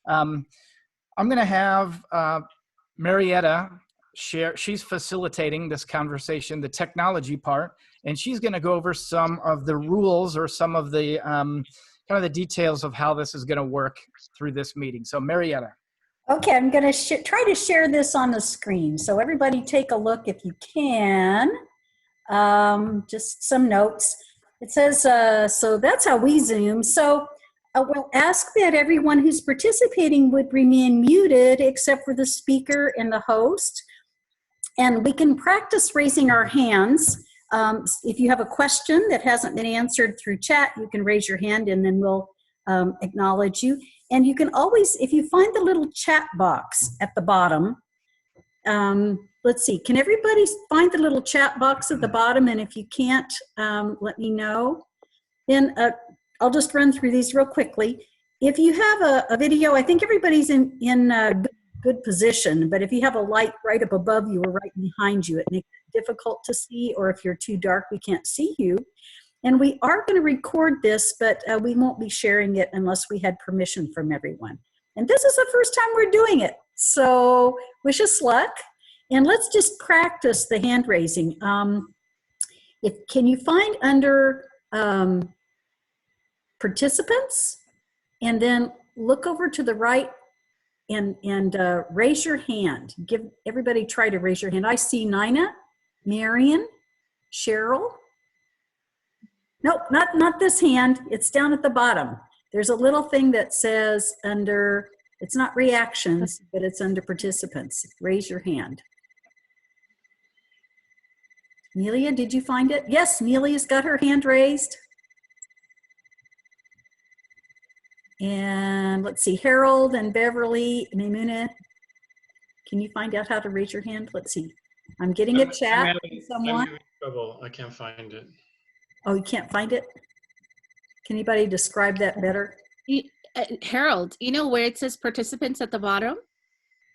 I'm going to have Marietta share. She's facilitating this conversation, the technology part, and she's going to go over some of the rules or some of the kind of the details of how this is going to work through this meeting. So Marietta. Okay, I'm going to try to share this on the screen. So everybody take a look if you can. Just some notes. It says, so that's how we Zoom. So we'll ask that everyone who's participating would remain muted except for the speaker and the host. And we can practice raising our hands. If you have a question that hasn't been answered through chat, you can raise your hand and then we'll acknowledge you. And you can always, if you find the little chat box at the bottom, let's see, can everybody find the little chat box at the bottom? And if you can't, let me know. Then I'll just run through these real quickly. If you have a video, I think everybody's in good position, but if you have a light right up above you or right behind you, it makes it difficult to see, or if you're too dark, we can't see you. And we are going to record this, but we won't be sharing it unless we had permission from everyone. And this is the first time we're doing it, so wish us luck. And let's just practice the hand raising. Can you find under participants, and then look over to the right and raise your hand. Give everybody, try to raise your hand. I see Nina, Marion, Cheryl. Nope, not this hand. It's down at the bottom. There's a little thing that says under, it's not reactions, but it's under participants. Raise your hand. Amelia, did you find it? Yes, Amelia's got her hand raised. And let's see, Harold and Beverly, Maimuna, can you find out how to raise your hand? Let's see. I'm getting a chat from someone. I'm having trouble. I can't find it. Oh, you can't find it? Can anybody describe that better? Harold, you know where it says participants at the bottom?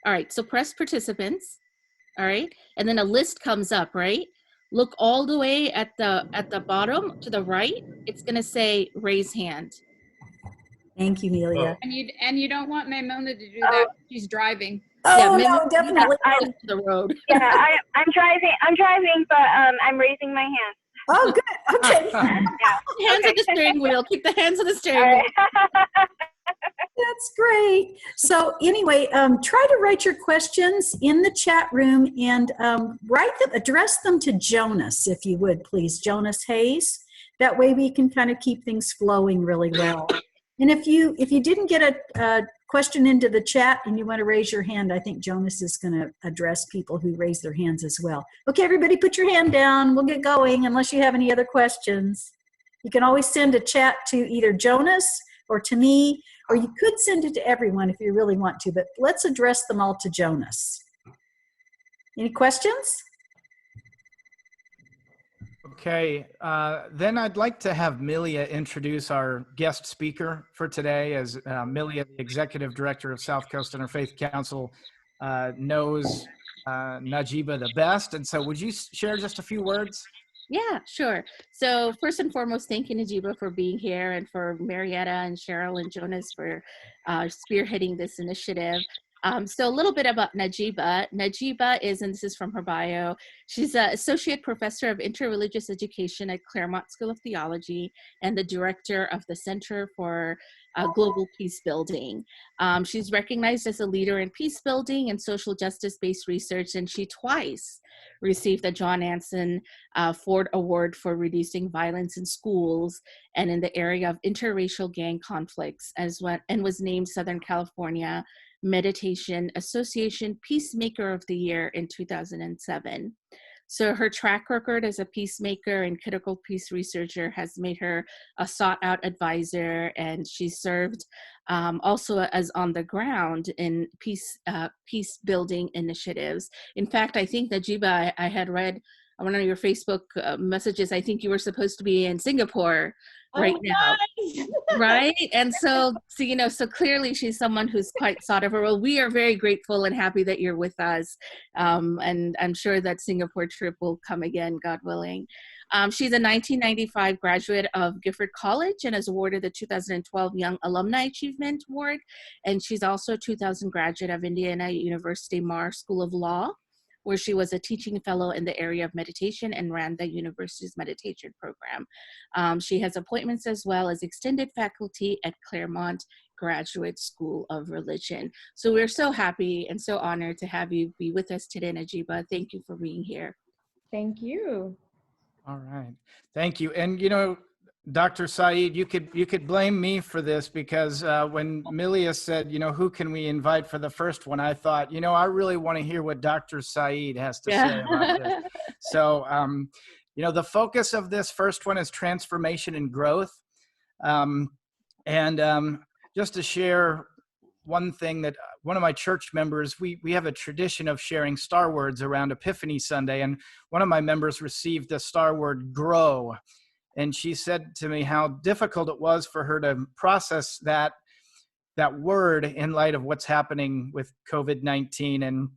All right, so press participants, all right? And then a list comes up, right? Look all the way at the bottom to the right. It's gonna say raise hand. Thank you, Amelia. And you don't want Maimuna to do that. She's driving. Oh, yeah, no, definitely. To the road. Yeah, I'm driving, but I'm raising my hand. Oh, good. Okay. Hands on the steering wheel. Keep the hands on the steering wheel. That's great. So anyway, try to write your questions in the chat room and address them to Jonas, if you would, please. Jonas Hayes. That way we can kind of keep things flowing really well. And if you didn't get a question into the chat and you want to raise your hand, I think Jonas is going to address people who raise their hands as well. Okay, everybody put your hand down. We'll get going unless you have any other questions. You can always send a chat to either Jonas or to me, or you could send it to everyone if you really want to, but let's address them all to Jonas. Any questions? Okay, then I'd like to have Milia introduce our guest speaker for today, as Milia, the Executive Director of South Coast Interfaith Council, knows Najeeba the best. And so would you share just a few words? Yeah, sure. So first and foremost, thank you, Najeeba, for being here, and for Marietta and Cheryl and Jonas for spearheading this initiative. So a little bit about Najeeba. Najeeba is, and this is from her bio, she's an associate professor of interreligious education at Claremont School of Theology and the director of the Center for Global Peace Building. She's recognized as a leader in peace building and social justice-based research, and she twice received the John Anson Ford Award for reducing violence in schools and in the area of interracial gang conflicts, and was named Southern California Meditation Association Peacemaker of the Year in 2007. So her track record as a peacemaker and critical peace researcher has made her a sought-out advisor, and she served also as on the ground in peace building initiatives. In fact, I think, Najeeba, I had read one of your Facebook messages, I think you were supposed to be in Singapore right now, right? And so clearly she's someone who's quite sought after. Well, we are very grateful and happy that you're with us, and I'm sure that Singapore trip will come again, God willing. She's a 1995 graduate of Gifford College and is awarded the 2012 Young Alumni Achievement Award. And she's also a 2000 graduate of Indiana University Marr School of Law, where she was a teaching fellow in the area of meditation and ran the university's meditation program. She has appointments as well as extended faculty at Claremont Graduate School of Religion. So we're so happy and so honored to have you be with us today, Najeeba. Thank you for being here. Thank you. All right. Thank you. And, you know, Dr. Syeed, you could blame me for this because when Milia said, you know, who can we invite for the first one, I thought, you know, I really want to hear what Dr. Syeed has to say about this. So, you know, the focus of this first one is transformation and growth. Just to share one thing that one of my church members, we have a tradition of sharing star words around Epiphany Sunday. And one of my members received the star word grow. And she said to me how difficult it was for her to process that word in light of what's happening with COVID-19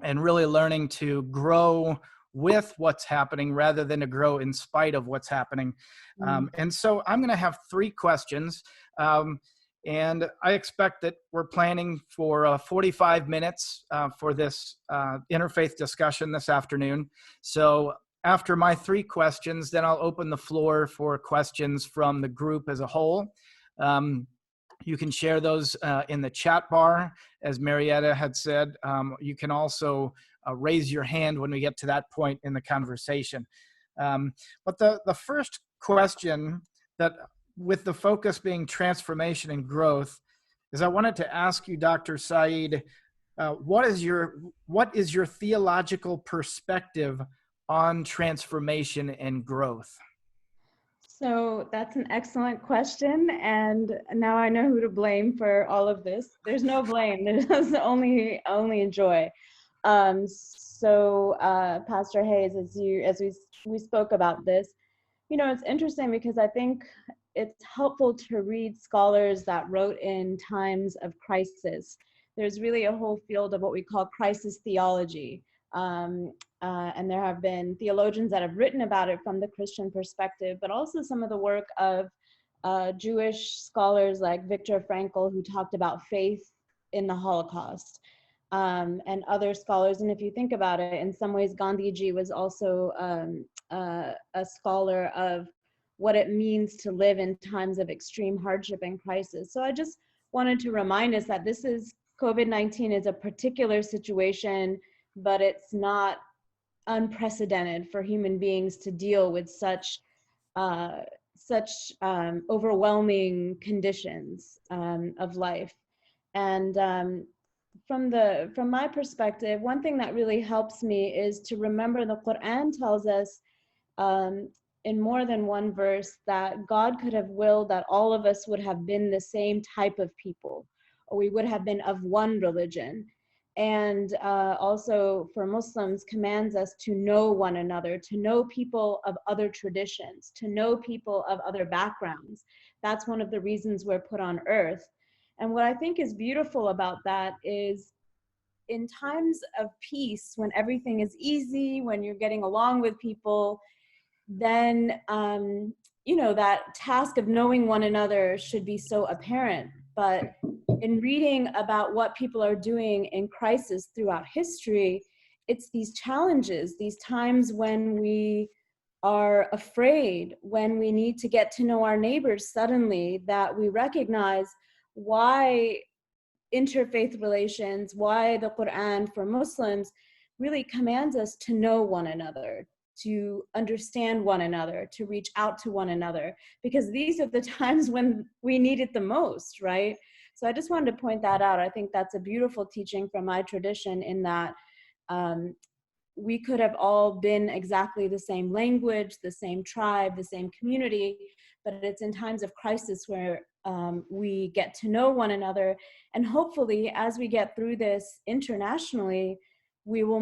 and really learning to grow with what's happening rather than to grow in spite of what's happening. And so I'm going to have 3 questions. And I expect that we're planning for 45 minutes for this interfaith discussion this afternoon. So after my 3 questions, then I'll open the floor for questions from the group as a whole. You can share those in the chat bar, as Marietta had said. You can also raise your hand when we get to that point in the conversation. But the first question, that with the focus being transformation and growth, is I wanted to ask you, Dr. Syeed, what is your theological perspective on transformation and growth? So that's an excellent question. And now I know who to blame for all of this. There's no blame. There's only joy. Pastor Hayes, as we spoke about this, you know, it's interesting because I think it's helpful to read scholars that wrote in times of crisis. There's really a whole field of what we call crisis theology. And there have been theologians that have written about it from the Christian perspective, but also some of the work of Jewish scholars like Viktor Frankl, who talked about faith in the Holocaust, and other scholars. And if you think about it, in some ways, Gandhiji was also a scholar of what it means to live in times of extreme hardship and crisis. So I just wanted to remind us that this is COVID-19 is a particular situation, but it's not unprecedented for human beings to deal with such overwhelming conditions of life. And from my perspective, one thing that really helps me is to remember the Quran tells us in more than one verse that God could have willed that all of us would have been the same type of people, or we would have been of one religion. And also for Muslims commands us to know one another, to know people of other traditions, to know people of other backgrounds. That's one of the reasons we're put on earth. And what I think is beautiful about that is in times of peace, when everything is easy, when you're getting along with people, then, you know, that task of knowing one another should be so apparent. But in reading about what people are doing in crisis throughout history, it's these challenges, these times when we are afraid, when we need to get to know our neighbors suddenly, that we recognize why interfaith relations, why the Quran for Muslims really commands us to know one another, to understand one another, to reach out to one another, because these are the times when we need it the most, right? So I just wanted to point that out. I think that's a beautiful teaching from my tradition in that we could have all been exactly the same language, the same tribe, the same community, but it's in times of crisis where we get to know one another. And hopefully, as we get through this internationally, we will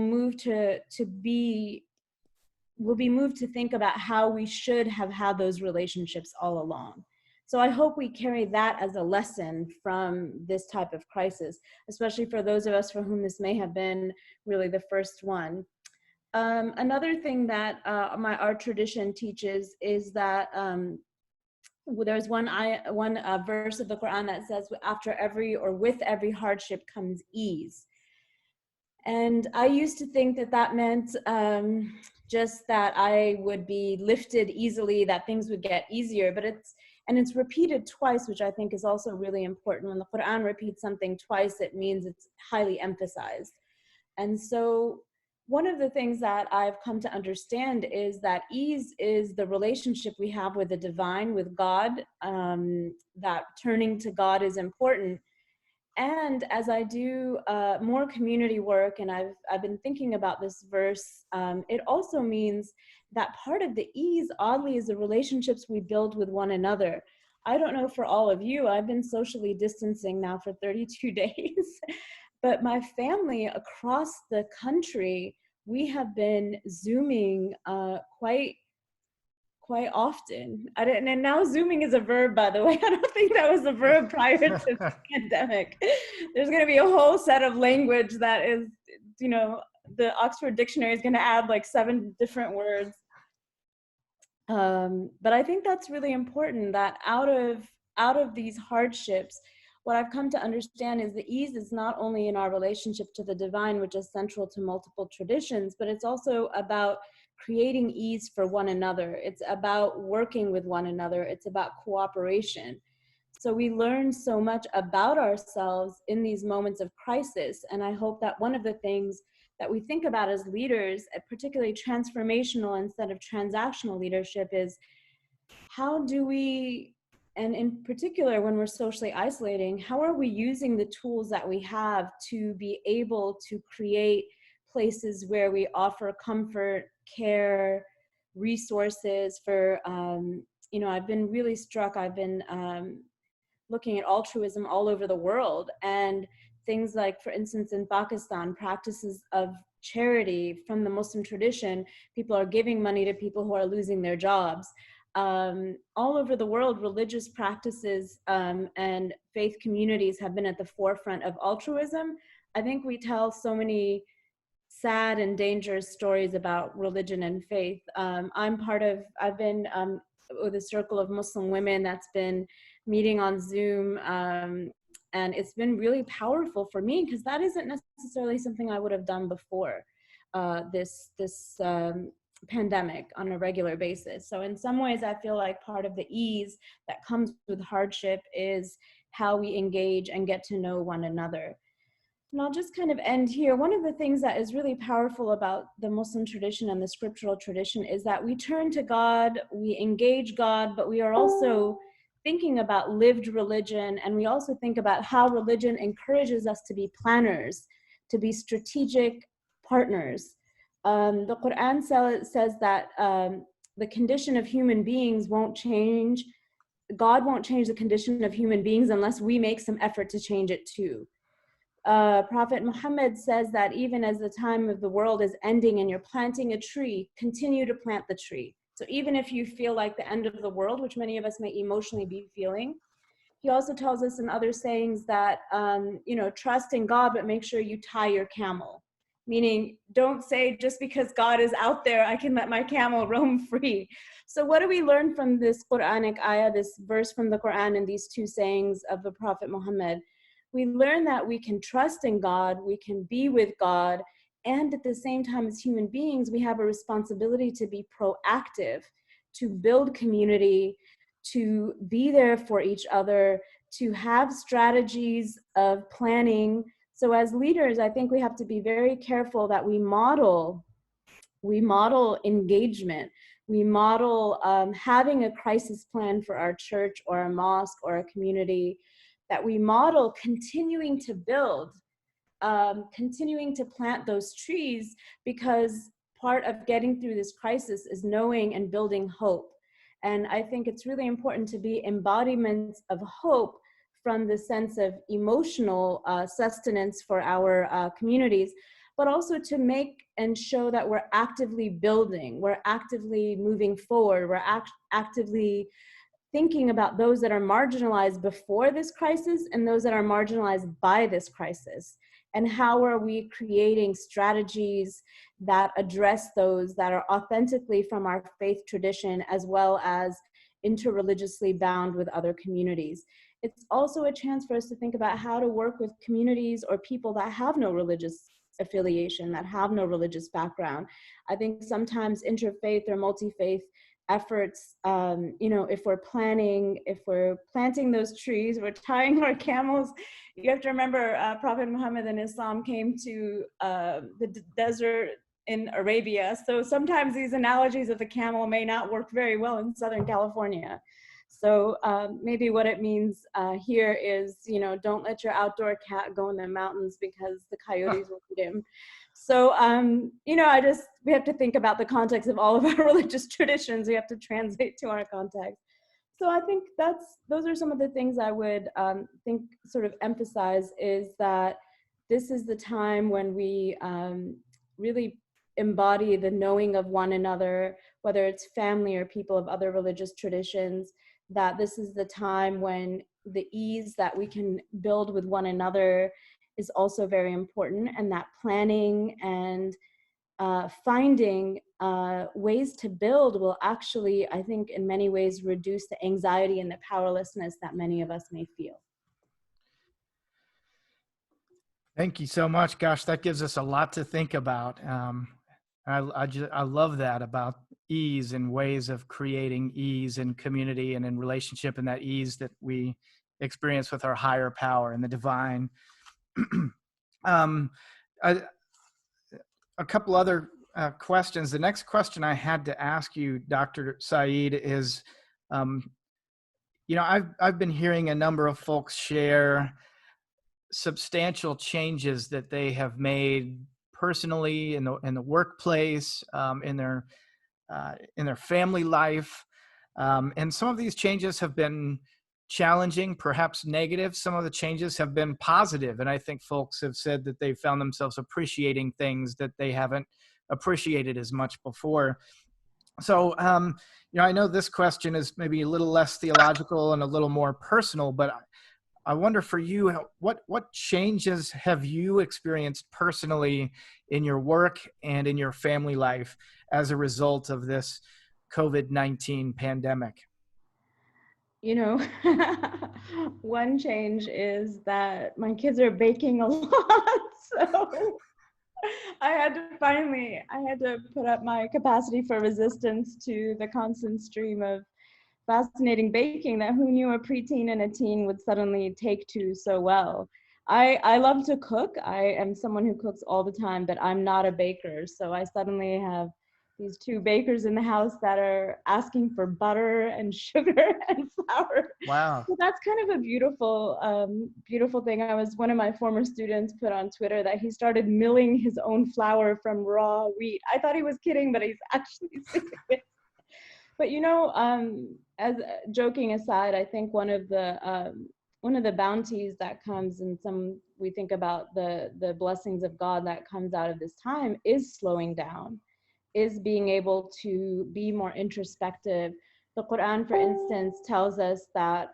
we'll be moved to think about how we should have had those relationships all along. So I hope we carry that as a lesson from this type of crisis, especially for those of us for whom this may have been really the first one. Another thing that our tradition teaches is that there's one verse of the Quran that says, after every or with every hardship comes ease. And I used to think that that meant just that I would be lifted easily, that things would get easier, but it's repeated twice, which I think is also really important. When the Quran repeats something twice, it means it's highly emphasized. And so one of the things that I've come to understand is that ease is the relationship we have with the divine, with God, that turning to God is important. And as I do more community work, and I've been thinking about this verse, it also means that part of the ease, oddly, is the relationships we build with one another. I don't know for all of you, I've been socially distancing now for 32 days, but my family across the country, we have been Zooming quite often. And now Zooming is a verb, by the way. I don't think that was a verb prior to the pandemic. There's going to be a whole set of language that is, the Oxford Dictionary is going to add like 7 different words. But I think that's really important, that out of these hardships, what I've come to understand is the ease is not only in our relationship to the divine, which is central to multiple traditions, but it's also about creating ease for one another. It's about working with one another. It's about cooperation. So we learn so much about ourselves in these moments of crisis. And I hope that one of the things that we think about as leaders, particularly transformational instead of transactional leadership, is how do we, and in particular when we're socially isolating, how are we using the tools that we have to be able to create places where we offer comfort, care, resources for, I've been really struck, I've been looking at altruism all over the world, and things like, for instance, in Pakistan, practices of charity from the Muslim tradition, people are giving money to people who are losing their jobs. All over the world, religious practices and faith communities have been at the forefront of altruism. I think we tell so many sad and dangerous stories about religion and faith. I've been with a circle of Muslim women that's been meeting on Zoom, and it's been really powerful for me because that isn't necessarily something I would have done before this pandemic on a regular basis. So in some ways, I feel like part of the ease that comes with hardship is how we engage and get to know one another. And I'll just kind of end here. One of the things that is really powerful about the Muslim tradition and the scriptural tradition is that we turn to God, we engage God, but we are also thinking about lived religion, and we also think about how religion encourages us to be planners, to be strategic partners. The Quran says that the condition of human beings won't change. God won't change the condition of human beings unless we make some effort to change it too. Prophet Muhammad says that even as the time of the world is ending and you're planting a tree, continue to plant the tree. So even if you feel like the end of the world, which many of us may emotionally be feeling, he also tells us in other sayings that, trust in God, but make sure you tie your camel. Meaning, don't say just because God is out there, I can let my camel roam free. So what do we learn from this Quranic ayah, this verse from the Quran and these 2 sayings of the Prophet Muhammad? We learn that we can trust in God, we can be with God, and at the same time as human beings, we have a responsibility to be proactive, to build community, to be there for each other, to have strategies of planning. So as leaders, I think we have to be very careful that we model engagement. We model having a crisis plan for our church or a mosque or a community, that we model continuing to build, continuing to plant those trees, because part of getting through this crisis is knowing and building hope. And I think it's really important to be embodiments of hope from the sense of emotional sustenance for our communities, but also to make and show that we're actively building, we're actively moving forward, we're actively thinking about those that are marginalized before this crisis and those that are marginalized by this crisis. And how are we creating strategies that address those that are authentically from our faith tradition, as well as interreligiously bound with other communities. It's also a chance for us to think about how to work with communities or people that have no religious affiliation, that have no religious background. I think sometimes interfaith or multi-faith efforts, if we're planting those trees, we're tying our camels. You have to remember, Prophet Muhammad and Islam came to the desert in Arabia. So sometimes these analogies of the camel may not work very well in Southern California. So maybe what it means here is, don't let your outdoor cat go in the mountains because the coyotes will eat him. So, we have to think about the context of all of our religious traditions. We have to translate to our context. So I think those are some of the things I would sort of emphasize, is that this is the time when we really embody the knowing of one another, whether it's family or people of other religious traditions, that this is the time when the ease that we can build with one another is also very important, and that planning and finding ways to build will actually, I think, in many ways reduce the anxiety and the powerlessness that many of us may feel. Thank you so much. Gosh, that gives us a lot to think about. I love that about ease and ways of creating ease in community and in relationship, and that ease that we experience with our higher power and the divine. A couple other questions. The next question I had to ask you, Dr. Syeed, is, I've been hearing a number of folks share substantial changes that they have made personally in the workplace, in their family life, and some of these changes have been challenging, perhaps negative. Some of the changes have been positive, and I think folks have said that they found themselves appreciating things that they haven't appreciated as much before. So, I know this question is maybe a little less theological and a little more personal, but I wonder for you, what changes have you experienced personally in your work and in your family life as a result of this COVID-19 pandemic? One change is that my kids are baking a lot. So I had to put up my capacity for resistance to the constant stream of fascinating baking that who knew a preteen and a teen would suddenly take to so well. I love to cook. I am someone who cooks all the time, but I'm not a baker. So I suddenly have these two bakers in the house that are asking for butter and sugar and flour. Wow. So that's kind of a beautiful thing. One of my former students put on Twitter that he started milling his own flour from raw wheat. I thought he was kidding, but he's actually serious. But as joking aside, I think one of the bounties that comes, and we think about the blessings of God that comes out of this time, is slowing down, is being able to be more introspective. The Quran, for instance, tells us that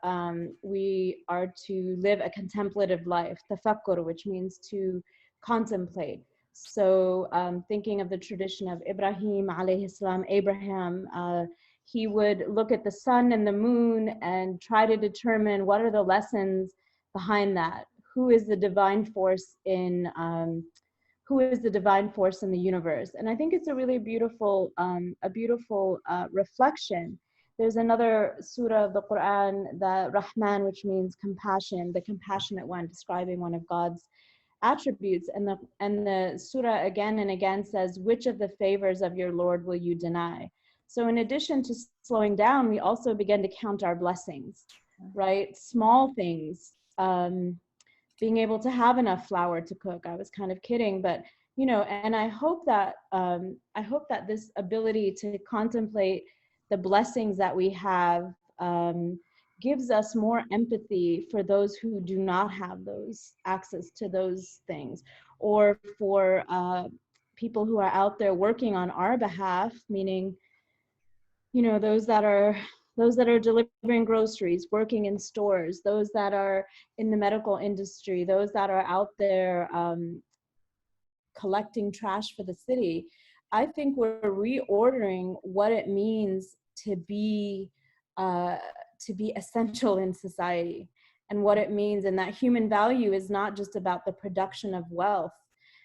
we are to live a contemplative life, tafakkur, which means to contemplate. So thinking of the tradition of Ibrahim alayhi salam, Abraham, he would look at the sun and the moon and try to determine what are the lessons behind that. Who is the divine force in the universe? And I think it's a really beautiful reflection. There's another surah of the Quran, the Rahman, which means compassion, the compassionate one, describing one of God's attributes. And the surah again and again says, which of the favors of your Lord will you deny? So in addition to slowing down, we also begin to count our blessings, right? Small things, being able to have enough flour to cook. I was kind of kidding, but and I hope that this ability to contemplate the blessings that we have gives us more empathy for those who do not have those access to those things, or for people who are out there working on our behalf, meaning those that are those that are delivering groceries, working in stores, those that are in the medical industry, those that are out there collecting trash for the city. I think we're reordering what it means to be essential in society, and what it means, and that human value is not just about the production of wealth.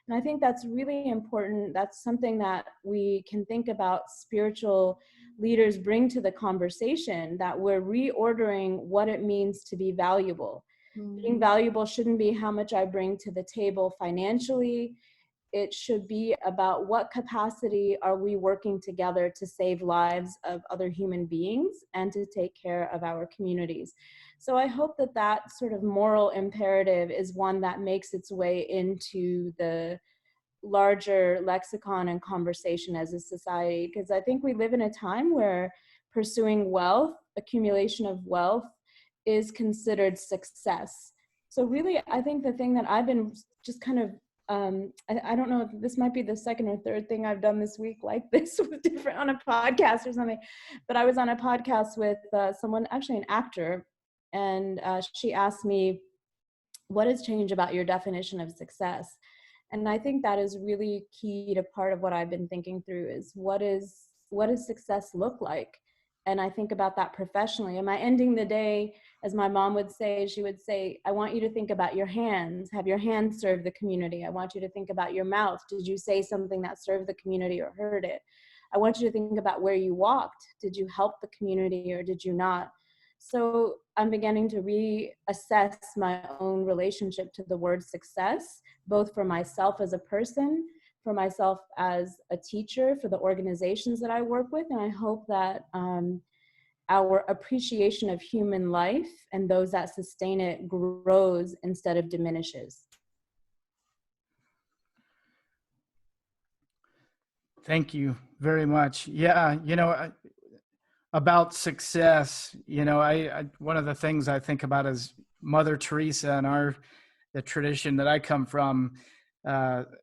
And I think that's really important. That's something that we can think about spiritual leaders bring to the conversation, that we're reordering what it means to be valuable. Being valuable shouldn't be how much I bring to the table financially. It should be about what capacity are we working together to save lives of other human beings and to take care of our communities. So I hope that that sort of moral imperative is one that makes its way into the larger lexicon and conversation as a society, because I think we live in a time where pursuing wealth, accumulation of wealth, is considered success. So really, I think the thing that I've been just kind of I don't know if this might be the second or third thing I've done this week like this with different on a podcast or something, but I was on a podcast with someone, actually an actor, and she asked me, what has changed about your definition of success? And I think that is really key to part of what I've been thinking through, is what does success look like? And I think about that professionally. Am I ending the day, as my mom would say, she would say, I want you to think about your hands. Have your hands serve the community? I want you to think about your mouth. Did you say something that served the community or hurt it? I want you to think about where you walked. Did you help the community or did you not? So I'm beginning to reassess my own relationship to the word success, both for myself as a person, for myself as a teacher, for the organizations that I work with. And I hope that our appreciation of human life and those that sustain it grows instead of diminishes. Thank you very much. Yeah, about success, I one of the things I think about is Mother Teresa and the tradition that I come from.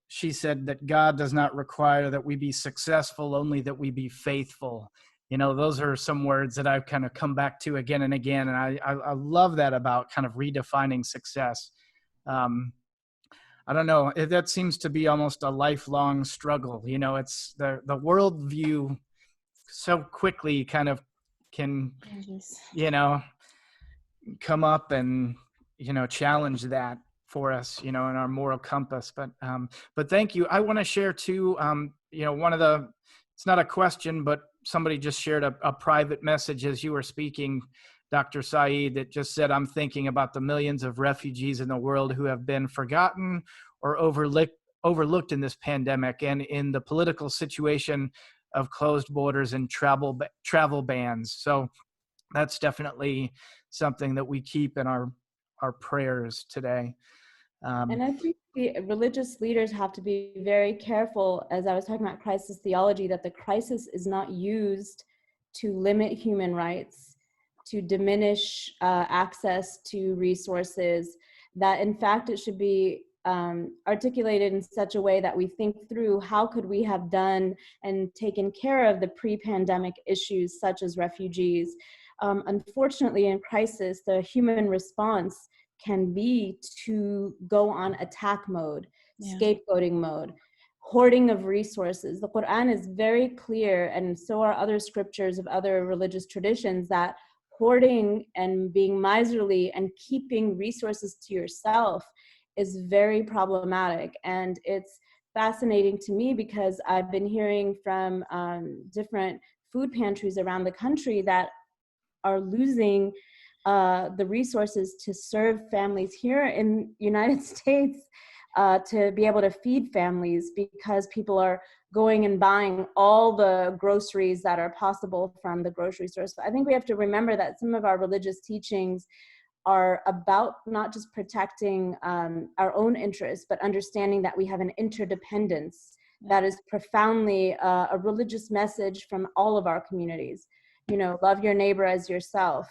She said that God does not require that we be successful, only that we be faithful. Those are some words that I've kind of come back to again and again. And I love that about kind of redefining success. I don't know, that seems to be almost a lifelong struggle. It's the worldview so quickly kind of can, come up and, challenge that for us, in our moral compass. But thank you. I want to share too, it's not a question, but somebody just shared a private message as you were speaking, Dr. Syeed, that just said, I'm thinking about the millions of refugees in the world who have been forgotten or overlooked in this pandemic, and in the political situation of closed borders and travel bans. So that's definitely something that we keep in our prayers today. And I think the religious leaders have to be very careful, as I was talking about crisis theology, that the crisis is not used to limit human rights, to diminish access to resources, that in fact it should be articulated in such a way that we think through how could we have done and taken care of the pre-pandemic issues such as refugees. Unfortunately, in crisis, the human response can be to go on attack mode, scapegoating mode, hoarding of resources. The Quran is very clear, and so are other scriptures of other religious traditions, that hoarding and being miserly and keeping resources to yourself is very problematic. And it's fascinating to me because I've been hearing from different food pantries around the country that are losing the resources to serve families here in United States, to be able to feed families, because people are going and buying all the groceries that are possible from the grocery store. So I think we have to remember that some of our religious teachings are about not just protecting our own interests, but understanding that we have an interdependence that is profoundly a religious message from all of our communities. Love your neighbor as yourself.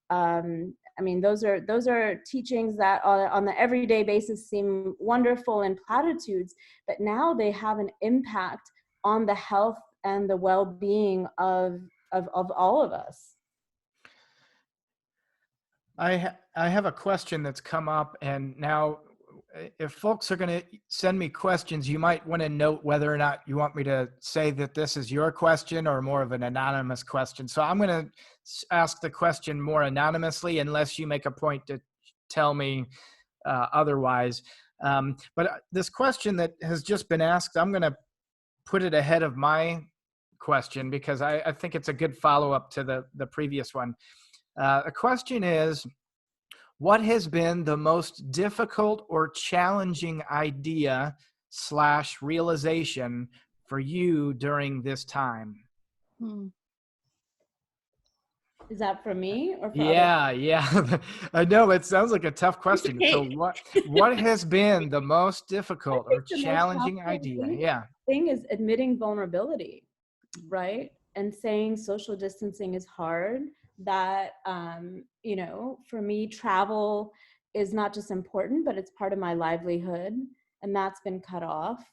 I mean, those are teachings that on the everyday basis seem wonderful and platitudes, but now they have an impact on the health and the well-being of all of us. I have a question that's come up, and now if folks are going to send me questions, you might want to note whether or not you want me to say that this is your question or more of an anonymous question. So I'm going to ask the question more anonymously unless you make a point to tell me otherwise. But this question that has just been asked, I'm going to put it ahead of my question because I think it's a good follow-up to the previous one. The question is, what has been the most difficult or challenging idea / realization for you during this time? Is that for me or for others? Yeah. I know it sounds like a tough question. So what has been the most difficult or challenging idea? Yeah. Thing is admitting vulnerability, right? And saying social distancing is hard. That you know, for me, travel is not just important, but it's part of my livelihood, and that's been cut off.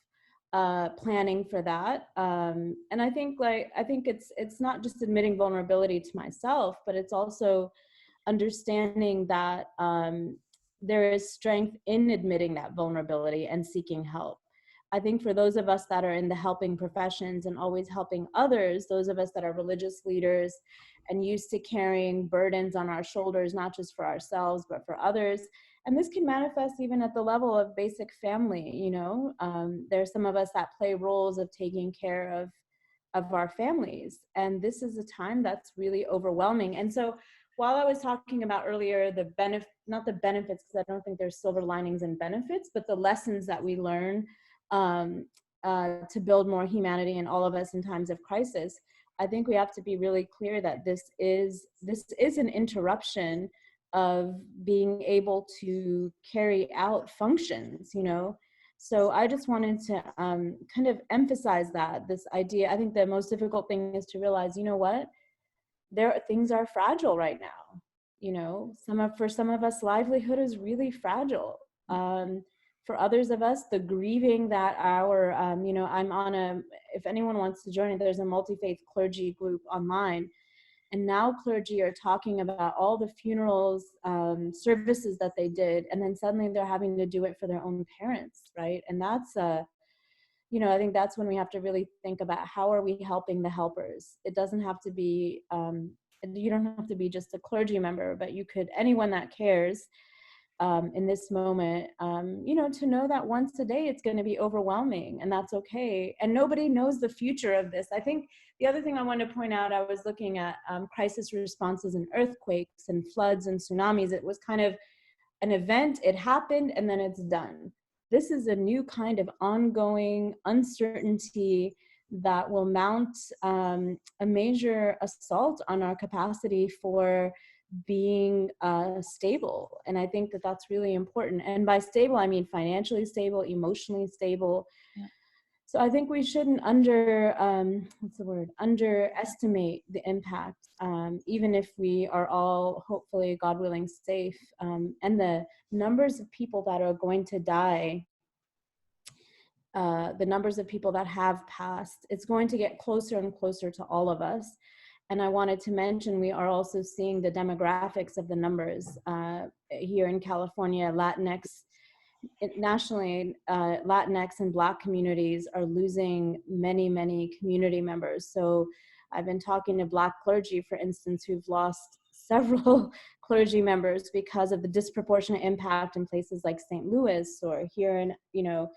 Planning for that, and I think it's not just admitting vulnerability to myself, but it's also understanding that there is strength in admitting that vulnerability and seeking help. I think for those of us that are in the helping professions and always helping others, those of us that are religious leaders and used to carrying burdens on our shoulders, not just for ourselves, but for others. And this can manifest even at the level of basic family, you know. There's some of us that play roles of taking care of our families. And this is a time that's really overwhelming. And so while I was talking about earlier, not the benefits, because I don't think there's silver linings and benefits, but the lessons that we learn to build more humanity in all of us in times of crisis, I think we have to be really clear that this is an interruption of being able to carry out functions, you know. So I just wanted to kind of emphasize that, this idea. I think the most difficult thing is to realize, you know what, things are fragile right now. You know, for some of us, livelihood is really fragile. For others of us, the grieving that you know, if anyone wants to join it, there's a multi-faith clergy group online. And now clergy are talking about all the funerals, services that they did, and then suddenly they're having to do it for their own parents, right? And that's, you know, I think that's when we have to really think about how are we helping the helpers. It doesn't have to be, you don't have to be just a clergy member, but you could, anyone that cares in this moment, you know, to know that once a day it's going to be overwhelming, and that's okay. And nobody knows the future of this. I think the other thing I wanted to point out, I was looking at crisis responses and earthquakes and floods and tsunamis. It was kind of an event, it happened, and then it's done. This is a new kind of ongoing uncertainty that will mount a major assault on our capacity for being stable. And I think that that's really important. And by stable, I mean financially stable, emotionally stable. Yeah. So I think we shouldn't underestimate the impact, even if we are all, hopefully, God willing, safe. And the numbers of people that are going to die, the numbers of people that have passed, it's going to get closer and closer to all of us. And I wanted to mention, we are also seeing the demographics of the numbers here in California. Nationally, Latinx and Black communities are losing many, many community members. So I've been talking to Black clergy, for instance, who've lost several clergy members because of the disproportionate impact in places like St. Louis or here in, you know,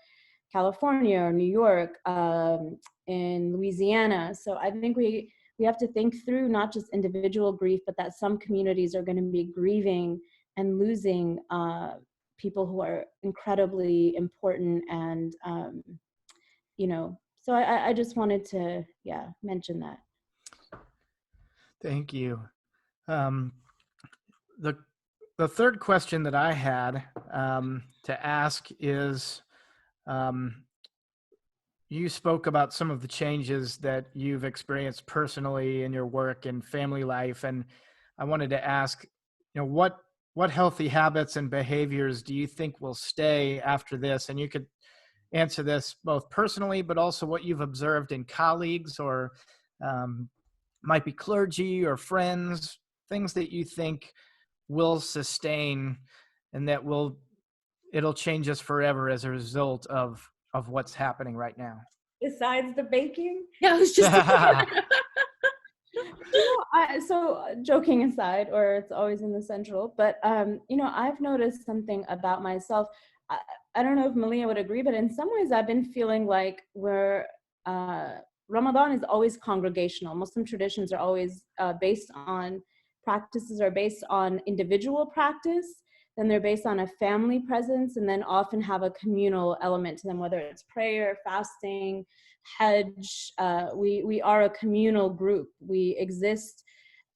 California or New York, in Louisiana. So I think we have to think through not just individual grief, but that some communities are going to be grieving and losing people who are incredibly important. And, you know, so I just wanted to, mention that. Thank you. The third question that I had to ask is, you spoke about some of the changes that you've experienced personally in your work and family life. And I wanted to ask, you know, what healthy habits and behaviors do you think will stay after this? And you could answer this both personally, but also what you've observed in colleagues or might be clergy or friends, things that you think will sustain, and that it'll change us forever as a result of what's happening right now. Besides the baking? Yeah, I was just. So joking aside, or it's always in the central, but I've noticed something about myself. I don't know if Malia would agree, but in some ways I've been feeling like Ramadan is always congregational. Muslim traditions are always practices are based on individual practice, then they're based on a family presence, and then often have a communal element to them, whether it's prayer, fasting, Hajj. We are a communal group. We exist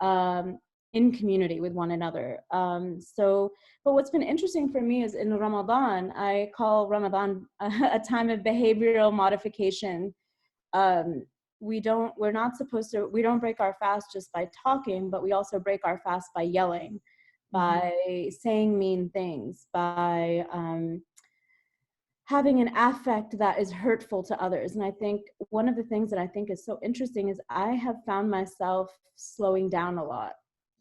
in community with one another. But what's been interesting for me is in Ramadan, I call Ramadan a time of behavioral modification. We don't break our fast just by talking, but we also break our fast by yelling, by saying mean things, by having an affect that is hurtful to others. And I think one of the things that I think is so interesting is I have found myself slowing down a lot,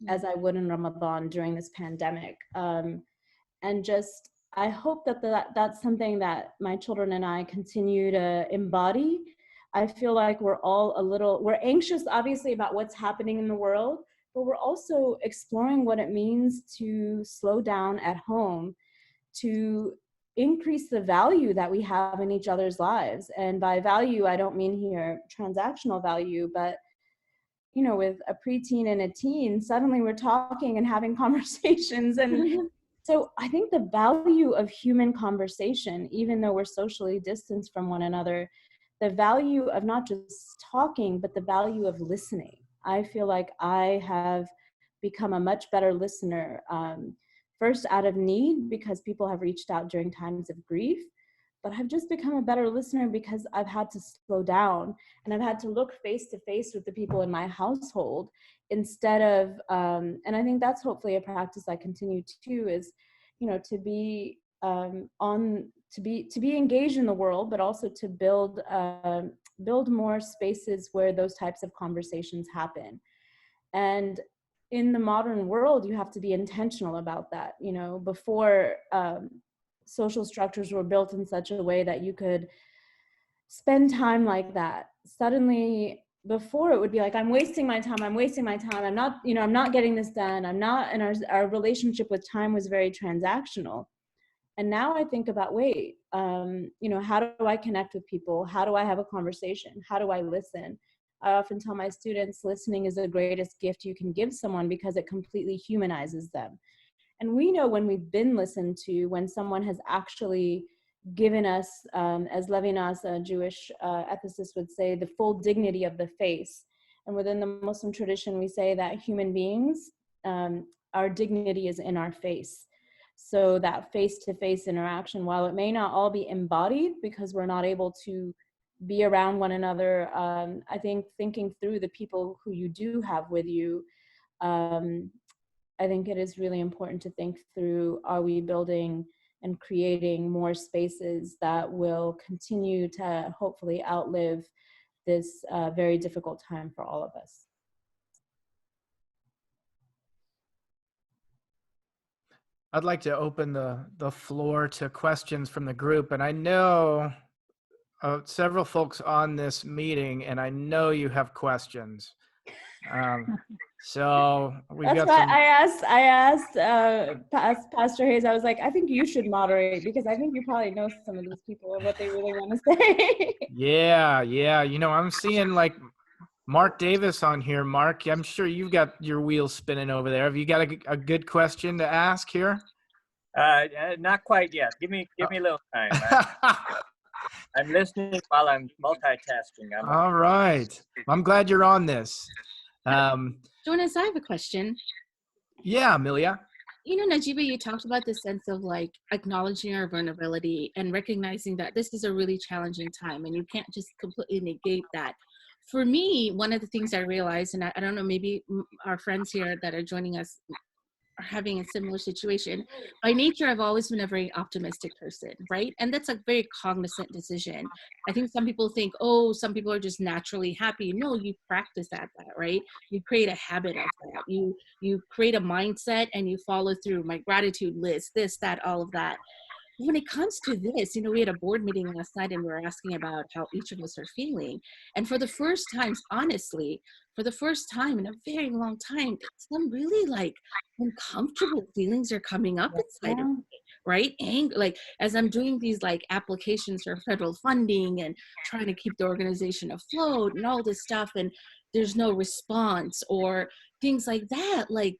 as I would in Ramadan during this pandemic. And just, I hope that's something that my children and I continue to embody. I feel like we're anxious, obviously, about what's happening in the world, but we're also exploring what it means to slow down at home, to increase the value that we have in each other's lives. And by value, I don't mean here transactional value, but with a preteen and a teen, suddenly we're talking and having conversations. And so I think the value of human conversation, even though we're socially distanced from one another, the value of not just talking, but the value of listening. I feel like I have become a much better listener, first out of need because people have reached out during times of grief, but I've just become a better listener because I've had to slow down and I've had to look face to face with the people in my household instead of, and I think that's hopefully a practice I continue to, is, to be to be engaged in the world, but also to build more spaces where those types of conversations happen. And in the modern world, you have to be intentional about that. Before social structures were built in such a way that you could spend time like that. Suddenly, before it would be like, I'm wasting my time. I'm not, I'm not getting this done. I'm not, and our relationship with time was very transactional. And now I think about, how do I connect with people? How do I have a conversation? How do I listen? I often tell my students, listening is the greatest gift you can give someone because it completely humanizes them. And we know when we've been listened to, when someone has actually given us, as Levinas, a Jewish ethicist, would say, the full dignity of the face. And within the Muslim tradition, we say that human beings, our dignity is in our face. So that face-to-face interaction, while it may not all be embodied because we're not able to be around one another, I think thinking through the people who you do have with you, I think it is really important to think through, are we building and creating more spaces that will continue to hopefully outlive this very difficult time for all of us. I'd like to open the floor to questions from the group. And I know several folks on this meeting, and I know you have questions. So we've That's got why some... I asked Pastor Hayes, I was like, I think you should moderate because I think you probably know some of these people and what they really want to say. Yeah. I'm seeing like Mark Davis on here. Mark, I'm sure you've got your wheels spinning over there. Have you got a good question to ask here? Not quite yet. Give me a little time. I'm listening while I'm multitasking. All right. I'm glad you're on this. Jonas, I have a question. Yeah, Amelia. Najeeba, you talked about the sense of like acknowledging our vulnerability and recognizing that this is a really challenging time and you can't just completely negate that. For me, one of the things I realized, and I don't know, maybe our friends here that are joining us are having a similar situation. By nature, I've always been a very optimistic person, right? And that's a very cognizant decision. I think some people think, oh, some people are just naturally happy. No, you practice at that, right? You create a habit of that. You create a mindset and you follow through. My gratitude list, this, that, all of that. When it comes to this, we had a board meeting last night and we were asking about how each of us are feeling. And for the first time, honestly, for the first time in a very long time, some really like uncomfortable feelings are coming up inside of me, right? Anger, like as I'm doing these like applications for federal funding and trying to keep the organization afloat and all this stuff, and there's no response or things like that, like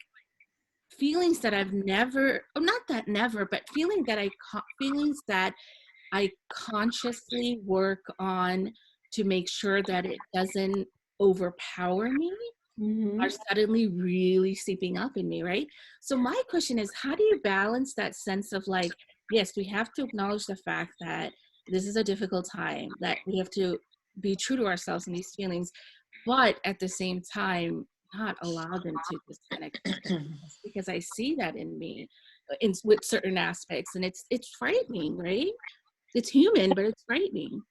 feelings that I've never, not that never, but feelings that I consciously work on to make sure that it doesn't overpower me are suddenly really seeping up in me, right? So my question is, how do you balance that sense of like, yes, we have to acknowledge the fact that this is a difficult time, that we have to be true to ourselves in these feelings, but at the same time, not allow them to just kind of, because I see that in me with certain aspects, and it's frightening, right? It's human, but it's frightening.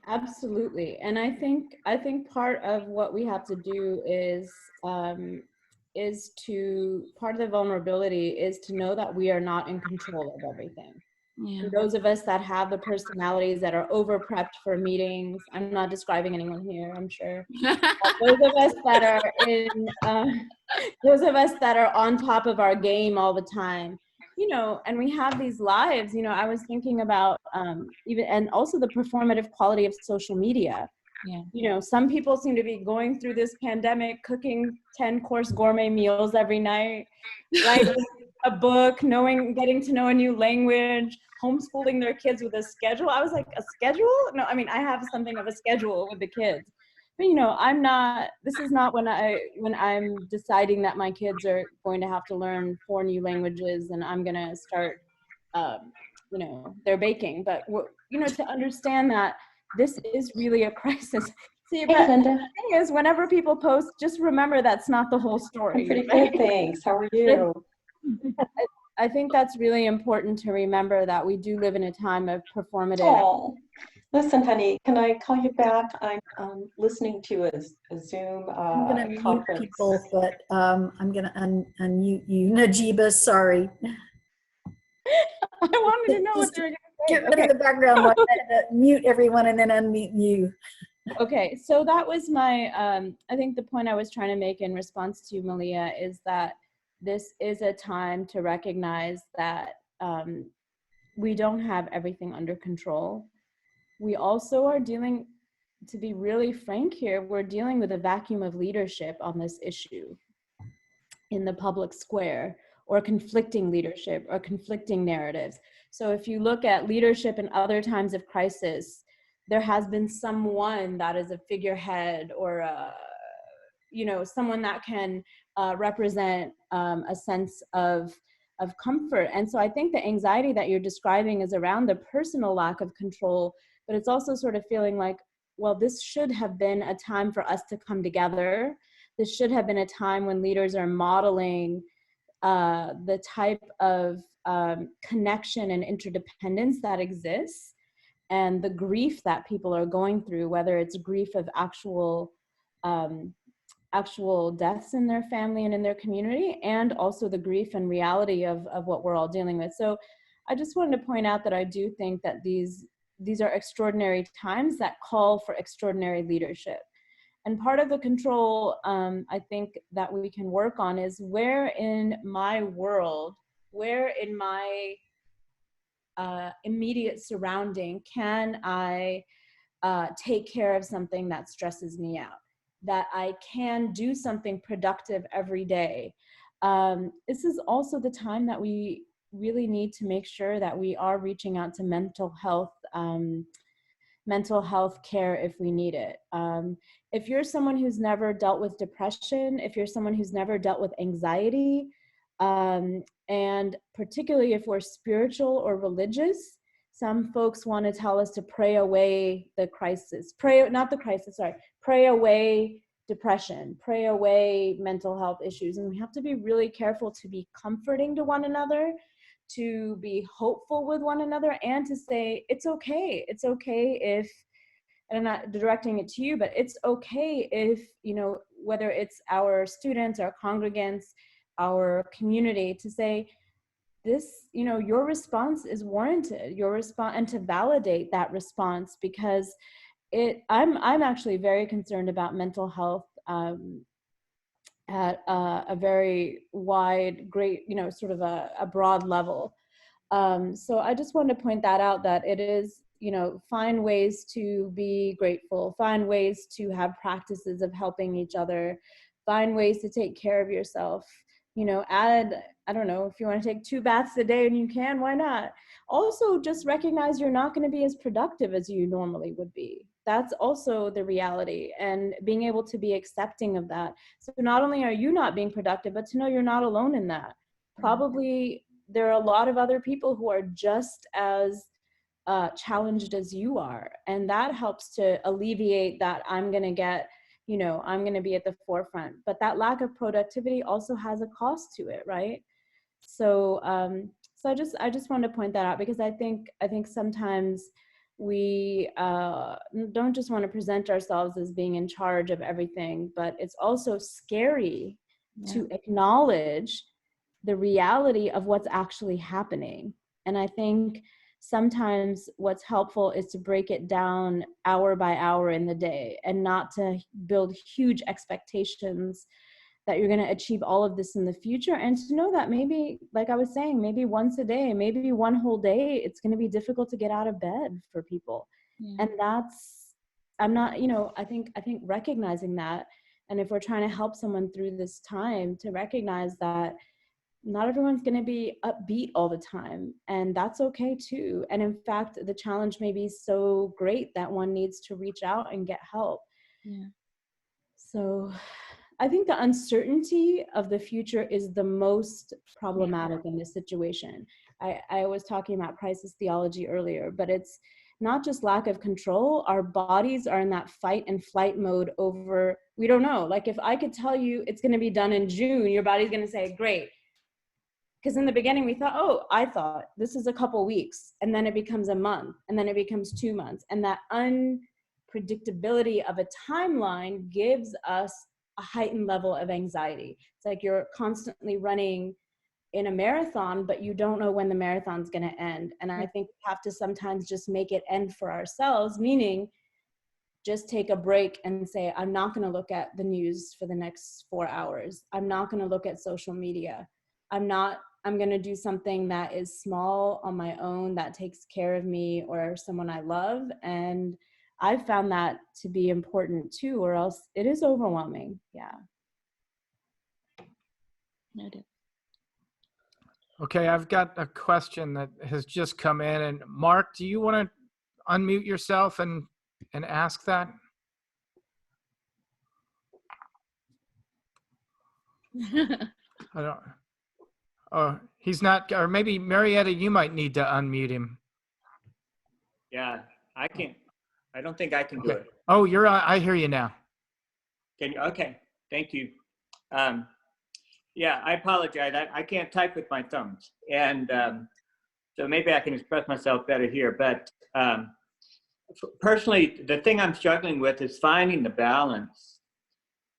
Absolutely. And I think part of what we have to do is part of the vulnerability is to know that we are not in control of everything. Yeah. And those of us that have the personalities that are over prepped for meetings, I'm not describing anyone here, I'm sure. Those of us that are on top of our game all the time, and we have these lives, I was thinking about and also the performative quality of social media. Yeah. Some people seem to be going through this pandemic, cooking 10-course gourmet meals every night, writing a book, getting to know a new language, homeschooling their kids with a schedule. I was like, a schedule? No, I mean, I have something of a schedule with the kids. But this is not when I'm deciding that my kids are going to have to learn 4 new languages and I'm going to start, their baking. But, to understand that this is really a crisis. See, but Linda. the thing is, whenever people post, just remember that's not the whole story. I'm pretty good, thanks. How are you? I think that's really important to remember, that we do live in a time of performative. Oh, listen, honey, can I call you back? I'm listening to a Zoom I'm going to mute conference. people, but I'm going to unmute you. Najeeba, sorry. I wanted to know what they were going to say. Get rid of the background noise, mute everyone, and then unmute you. Okay, so that was my, I think the point I was trying to make in response to Malia is that this is a time to recognize that we don't have everything under control. We also are dealing, to be really frank here, we're dealing with a vacuum of leadership on this issue in the public square, or conflicting leadership or conflicting narratives. So if you look at leadership in other times of crisis, there has been someone that is a figurehead or someone that can represent a sense of comfort. And so I think the anxiety that you're describing is around the personal lack of control, but it's also sort of feeling like, well, this should have been a time for us to come together. This should have been a time when leaders are modeling the type of connection and interdependence that exists, and the grief that people are going through, whether it's grief of actual deaths in their family and in their community, and also the grief and reality of what we're all dealing with. So I just wanted to point out that I do think that these are extraordinary times that call for extraordinary leadership. And part of the control I think that we can work on is, where in my world, where in my immediate surrounding can I take care of something that stresses me out, that I can do something productive every day. This is also the time that we really need to make sure that we are reaching out to mental health care if we need it. If you're someone who's never dealt with depression, if you're someone who's never dealt with anxiety, and particularly if we're spiritual or religious, some folks want to tell us to pray away the crisis. Pray away depression, pray away mental health issues. And we have to be really careful to be comforting to one another, to be hopeful with one another, and to say, it's okay. It's okay if, and I'm not directing it to you, but it's okay if, you know, whether it's our students, our congregants, our community, to say, this, you know, your response is warranted, your response, and to validate that response, because I'm actually very concerned about mental health at a very wide, great, you know, sort of a broad level. So I just wanted to point that out, that it is, you know, find ways to be grateful, find ways to have practices of helping each other, find ways to take care of yourself, you know, add, I don't know, if you want to take 2 baths a day and you can, why not? Also, just recognize you're not going to be as productive as you normally would be. That's also the reality, and being able to be accepting of that. So not only are you not being productive, but to know you're not alone in that. Probably there are a lot of other people who are just as challenged as you are. And that helps to alleviate that I'm going to get, you know, I'm going to be at the forefront. But that lack of productivity also has a cost to it, right? So, so I just wanted to point that out, because I think sometimes we don't just want to present ourselves as being in charge of everything, but it's also scary to acknowledge the reality of what's actually happening. And I think sometimes what's helpful is to break it down hour by hour in the day, and not to build huge expectations that you're going to achieve all of this in the future, and to know that maybe, like I was saying, maybe once a day, maybe one whole day, it's going to be difficult to get out of bed for people. And that's, I'm not, you know, I think recognizing that, and if we're trying to help someone through this time, to recognize that not everyone's going to be upbeat all the time, and that's okay too. And in fact, the challenge may be so great that one needs to reach out and get help. So I think the uncertainty of the future is the most problematic in this situation. I was talking about crisis theology earlier, but it's not just lack of control. Our bodies are in that fight and flight mode over, we don't know. Like, if I could tell you it's going to be done in June, your body's going to say, great. Because in the beginning we thought, I thought this is a couple weeks, and then it becomes a month, and then it becomes 2 months. And that unpredictability of a timeline gives us a heightened level of anxiety. It's like you're constantly running in a marathon, but you don't know when the marathon's going to end. And I think we have to sometimes just make it end for ourselves, meaning just take a break and say, I'm not going to look at the news for the next 4 hours. I'm not going to look at social media. I'm going to do something that is small on my own, that takes care of me or someone I love. And I've found that to be important too, or else it is overwhelming. Okay, I've got a question that has just come in. And Mark, do you want to unmute yourself and ask that? I don't. Oh, he's not. Or maybe Marietta, you might need to unmute him. Yeah, I can. I don't think I can do it. Oh, you're on. I hear you now. Can you? Okay, thank you. Yeah, I apologize. I can't type with my thumbs, and so maybe I can express myself better here. But personally, the thing I'm struggling with is finding the balance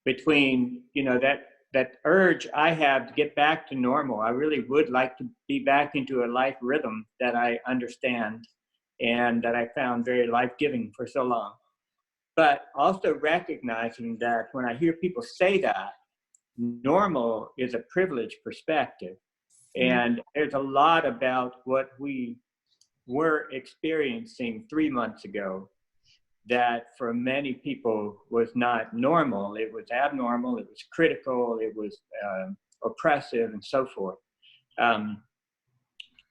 between, you know, that urge I have to get back to normal. I really would like to be back into a life rhythm that I understand and that I found very life-giving for so long. But also recognizing that when I hear people say that, normal is a privileged perspective. And there's a lot about what we were experiencing 3 months ago that for many people was not normal. It was abnormal, it was critical, it was oppressive, and so forth.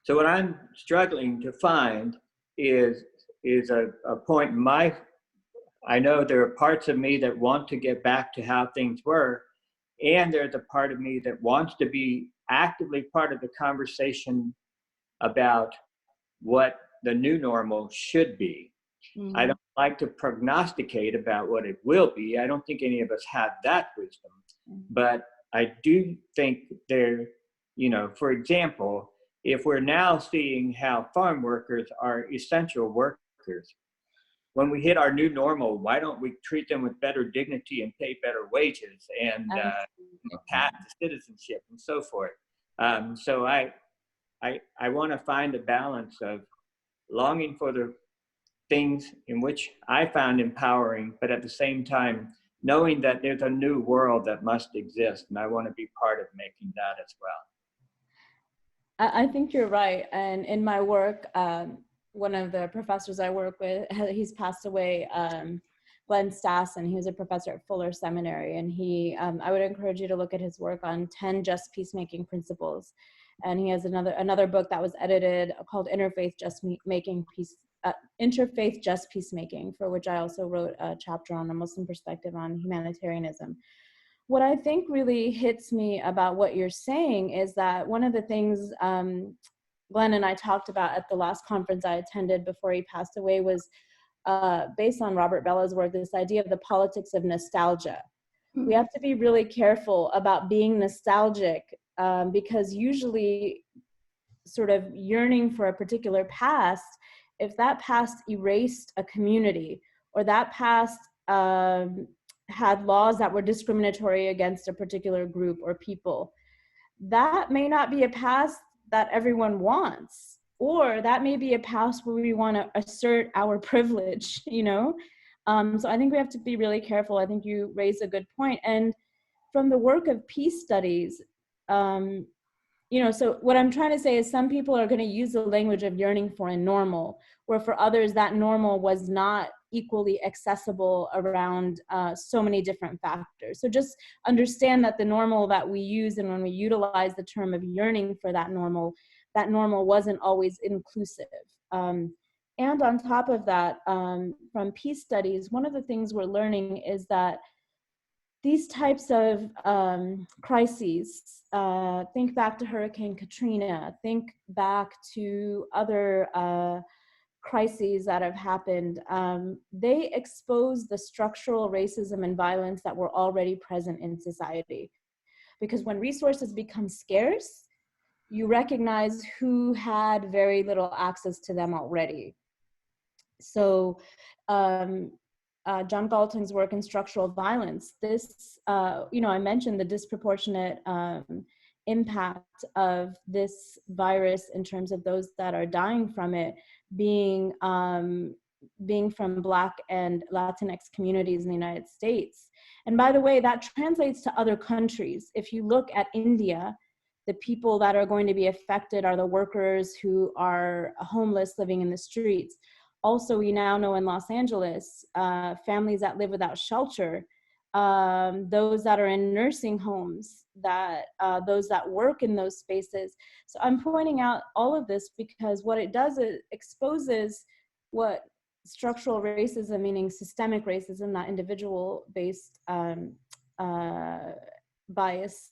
So what I'm struggling to find is a point in I know there are parts of me that want to get back to how things were, and there's a part of me that wants to be actively part of the conversation about what the new normal should be. I don't like to prognosticate about what it will be. I don't think any of us have that wisdom, but I do think there, you know, for example, if we're now seeing how farm workers are essential workers, when we hit our new normal, why don't we treat them with better dignity and pay better wages and path to citizenship and so forth? So I want to find a balance of longing for the things in which I found empowering, but at the same time, knowing that there's a new world that must exist, and I want to be part of making that as well. I think you're right. And in my work, one of the professors I work with, he's passed away, Glenn Stassen. He was a professor at Fuller Seminary, and I would encourage you to look at his work on 10 just peacemaking principles. And he has another book that was edited called Interfaith Just Peacemaking, for which I also wrote a chapter on a Muslim perspective on humanitarianism. What I think really hits me about what you're saying is that one of the things Glenn and I talked about at the last conference I attended before he passed away was based on Robert Bella's work, this idea of the politics of nostalgia. We have to be really careful about being nostalgic because usually sort of yearning for a particular past, if that past erased a community or that past had laws that were discriminatory against a particular group or people, that may not be a past that everyone wants, or that may be a past where we want to assert our privilege, you know? So I think we have to be really careful. I think you raised a good point. And from the work of peace studies, you know, so what I'm trying to say is some people are going to use the language of yearning for a normal, where for others that normal was not equally accessible around so many different factors. So just understand that the normal that we use and when we utilize the term of yearning for that normal wasn't always inclusive. And on top of that, from peace studies, one of the things we're learning is that these types of crises, think back to Hurricane Katrina, think back to other crises that have happened, they expose the structural racism and violence that were already present in society. Because when resources become scarce, you recognize who had very little access to them already. So John Galton's work in structural violence, this, you know, I mentioned the disproportionate impact of this virus in terms of those that are dying from it being from Black and Latinx communities in the United States. And by the way, that translates to other countries. If you look at India, the people that are going to be affected are the workers who are homeless living in the streets. Also, we now know in Los Angeles, families that live without shelter, those that are in nursing homes, those that work in those spaces. So I'm pointing out all of this because what it does is exposes what structural racism, meaning systemic racism, not individual-based bias,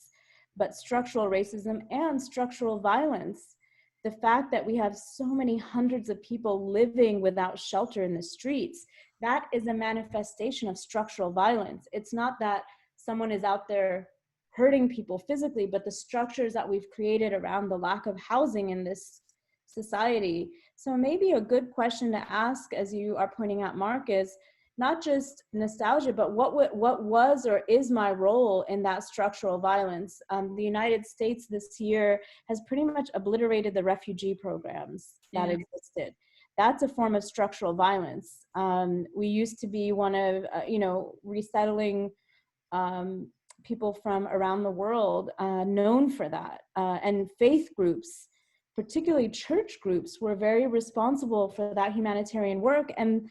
but structural racism and structural violence. The fact that we have so many hundreds of people living without shelter in the streets, that is a manifestation of structural violence. It's not that someone is out there hurting people physically, but the structures that we've created around the lack of housing in this society. So maybe a good question to ask, as you are pointing out, Mark, is not just nostalgia, but what was or is my role in that structural violence? The United States this year has pretty much obliterated the refugee programs that existed. That's a form of structural violence. We used to be one of, resettling people from around the world, known for that. And faith groups, particularly church groups, were very responsible for that humanitarian work. And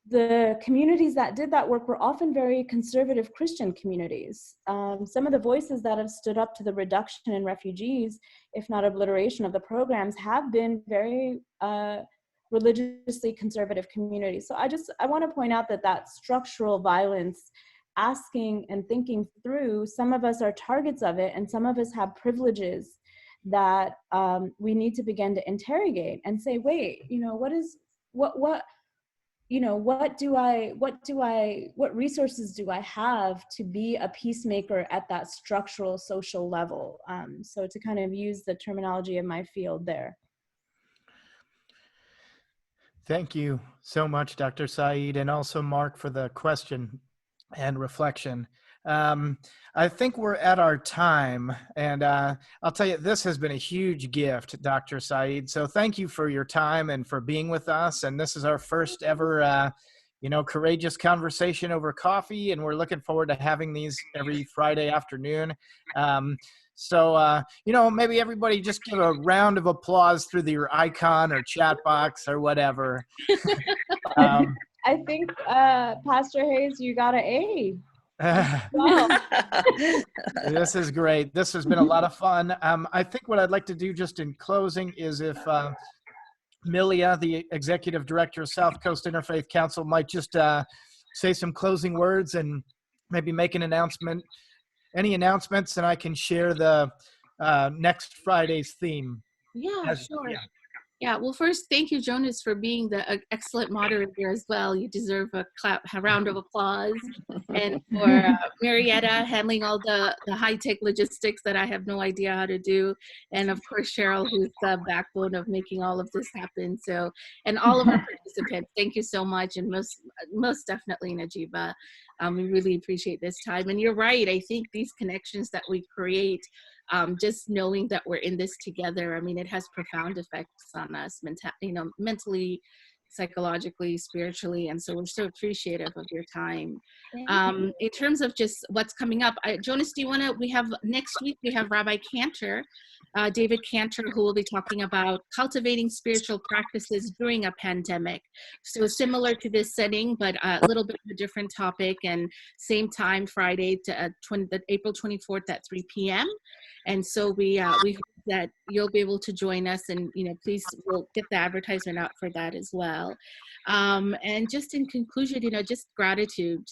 the communities that did that work were often very conservative Christian communities. Some of the voices that have stood up to the reduction in refugees, if not obliteration of the programs, have been very religiously conservative communities. So I want to point out that structural violence, asking and thinking through, some of us are targets of it and some of us have privileges that you know, what resources do I have to be a peacemaker at that structural social level? So to kind of use the terminology of my field there. Thank you so much, Dr. Syeed, and also Mark for the question and reflection. I think we're at our time, and I'll tell you, this has been a huge gift, Dr. Syeed. So thank you for your time and for being with us. And this is our first ever, courageous conversation over coffee, and we're looking forward to having these every Friday afternoon. Maybe everybody just give a round of applause through your icon or chat box or whatever. I think, Pastor Hayes, you got an A. Wow. This is great. This has been a lot of fun. I think what I'd like to do just in closing is if Milia, the Executive Director of South Coast Interfaith Council, might just say some closing words and maybe make an announcement. Any announcements, and I can share the next Friday's theme. Yeah, sure. Yeah, well, first, thank you, Jonas, for being the excellent moderator as well. You deserve a round of applause. And for Marietta handling all the high-tech logistics that I have no idea how to do. And of course, Cheryl, who's the backbone of making all of this happen. So, and all of our participants, thank you so much. And most definitely, Najeeba, we really appreciate this time. And you're right, I think these connections that we create, just knowing that we're in this together, I mean, it has profound effects on us, mentally, psychologically, spiritually, and so we're so appreciative of your time. In terms of just what's coming up, Jonas, do you want to? Next week we have Rabbi Cantor, David Cantor, who will be talking about cultivating spiritual practices during a pandemic. So similar to this setting, but a little bit of a different topic, and same time, Friday, to April 24th at 3 p.m. And so we hope that you'll be able to join us, and please, we'll get the advertisement out for that as well. And just in conclusion, just gratitude.